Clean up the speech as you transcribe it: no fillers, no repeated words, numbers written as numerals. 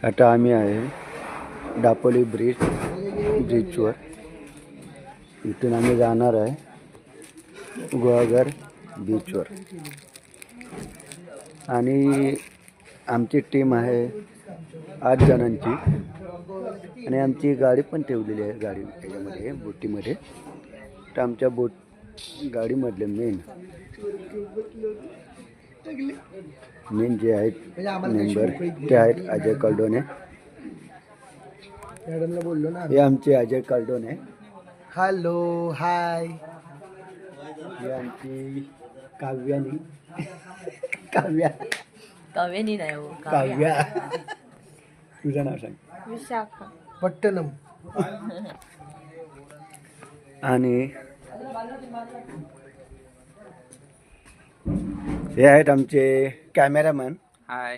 आता आम्ही आहे दापोली ब्रिजवर. इथून आम्ही जाणार आहे गुहागर बीचवर. आणि आमची टीम आहे 8 जणांची. आणि आमची गाडी पण ठेवलेली आहे त्याच्यामध्ये बोटीमध्ये. तर आमच्या गाडीमधले मेन जे आहेत मेंबर ते आहेत अजय कलडोने. मॅडमला बोललो ना, हे आमचे अजय कलडोने. Hello hi. ही आमची काव्यानी. काव्यानी नाही हो, काव्या. तुझं नाव सांग. विशाखा पट्टणम. आणि हे आहेत आमचे कॅमेरामॅन. हाय.